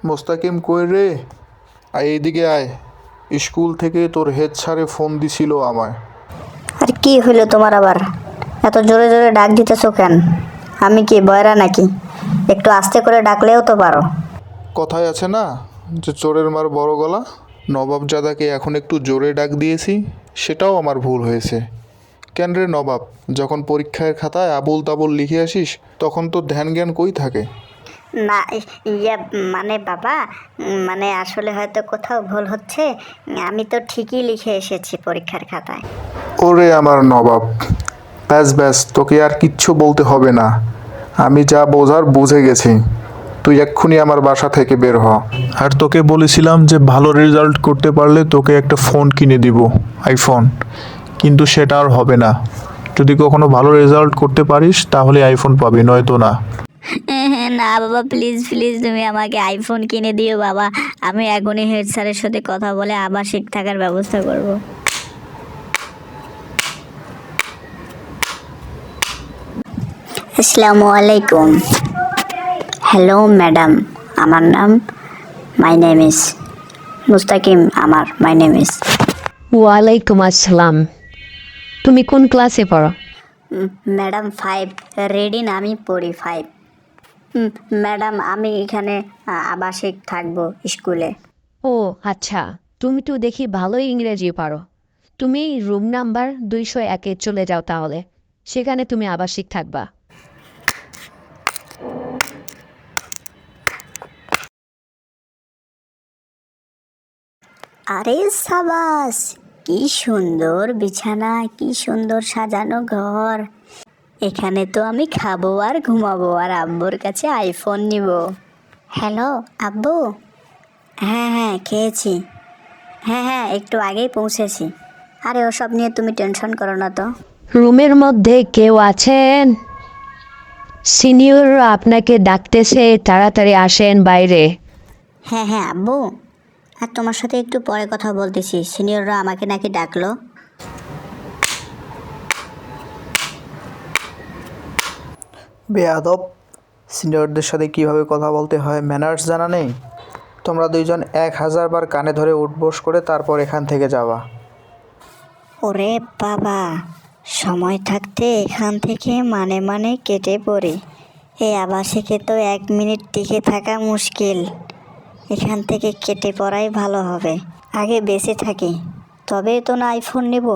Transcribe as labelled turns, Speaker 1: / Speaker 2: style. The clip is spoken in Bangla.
Speaker 1: মোস্তাকিম কই রে? আয় এইদিকে আয়। স্কুল থেকে তোর হেড স্যারে ফোন দিছিল আমায়।
Speaker 2: আর কি হইলো তোমার আবার? এত জোরে জোরে ডাক দিতেছো কেন? আমি কি বয়রা নাকি? একটু আস্তে করে ডাকলেও তো পারো।
Speaker 1: কথায় আছে না যে চোরের মার বড় গলা। নবাবজাদাকে এখন একটু জোরে ডাক দিয়েছি, সেটাও আমার ভুল হয়েছে। কেন রে নবাব, যখন পরীক্ষার খাতায় আবোল তাবোল লিখে আসিস তখন তো ধ্যান জ্ঞান কই থাকে?
Speaker 2: না, ইয়া মানে বাবা, মানে আসলে হয়তো কোথাও ভুল হচ্ছে। আমি তো ঠিকই লিখে এসেছি পরীক্ষার খাতায়।
Speaker 1: ওরে আমার নবাব, ব্যাস ব্যাস, তোকে আর কিচ্ছু বলতে হবে না। আমি যা বোঝার বুঝে গেছি। তুই এক্ষুনি আমার বাসা থেকে বের হ। আর তোকে বলেছিলাম যে ভালো রেজাল্ট করতে পারলে তোকে একটা ফোন কিনে দিব, আইফোন। কিন্তু সেটা আর হবে না। যদি কখনো ভালো রেজাল্ট করতে পারিস তাহলে আইফোন পাবি, নয়তো না।
Speaker 2: না বাবা, প্লিজ প্লিজ তুমি আমাকে আইফোন কিনে দিও বাবা। আমি এখনই হেড স্যারের সাথে কথা বলে আবাসিক থাকার ব্যবস্থা করব। আসসালামু আলাইকুম। হ্যালো ম্যাডাম, আমার নাম my name is Mustakim. My name is.
Speaker 3: ওয়ালাইকুম আসসালাম। তুমি কোন ক্লাসে পড়ো?
Speaker 2: ম্যাডাম 5। রেডি না, আমি পড়ি 5। ম্যাডাম আমি এখানে আবাসিক থাকবো স্কুলে।
Speaker 3: ও আচ্ছা, তুমি তো দেখি ভালোই ইংরেজি পারো। তুমি রুম নাম্বার 201-এ চলে যাও, তাহলে সেখানে তুমি আবাসিক থাকবা।
Speaker 2: আরে সাবাস, কি সুন্দর বিছানা, কি সুন্দর সাজানো ঘর। এখানে তো আমি খাবো আর ঘুমাবো আর আব্বুর কাছে আইফোন নিব। হ্যালো আব্বু। হ্যাঁ হ্যাঁ খেয়েছি। হ্যাঁ হ্যাঁ একটু আগেই পৌঁছেছি। আরে ওসব নিয়ে তুমি টেনশন করো না তো।
Speaker 3: রুমের মধ্যে কেউ আছেন? সিনিয়ররা আপনাকে ডাকতেছে, তাড়াতাড়ি আসেন বাইরে।
Speaker 2: হ্যাঁ হ্যাঁ আব্বু, আর তোমার সাথে একটু পরে কথা বলতেছি। সিনিয়ররা আমাকে নাকি ডাকলো।
Speaker 4: বেয়াদব! সিনিয়রদের সাথে কিভাবে কথা বলতে হয় ম্যানার্স জানা নেই? তোমরা দুইজন 1000 বার কানে ধরে উঠবোস করে তারপর এখান থেকে যাবা।
Speaker 2: ওরে বাবা, সময় থাকতে এখান থেকে মানে মানে কেটে পড়ি। এই আবাসিকে তো 1 মিনিট টিকে থাকা মুশকিল। এখান থেকে কেটে পড়াই ভালো হবে। আগে বেঁচে থাকি, তবেই তো না আইফোন নেব।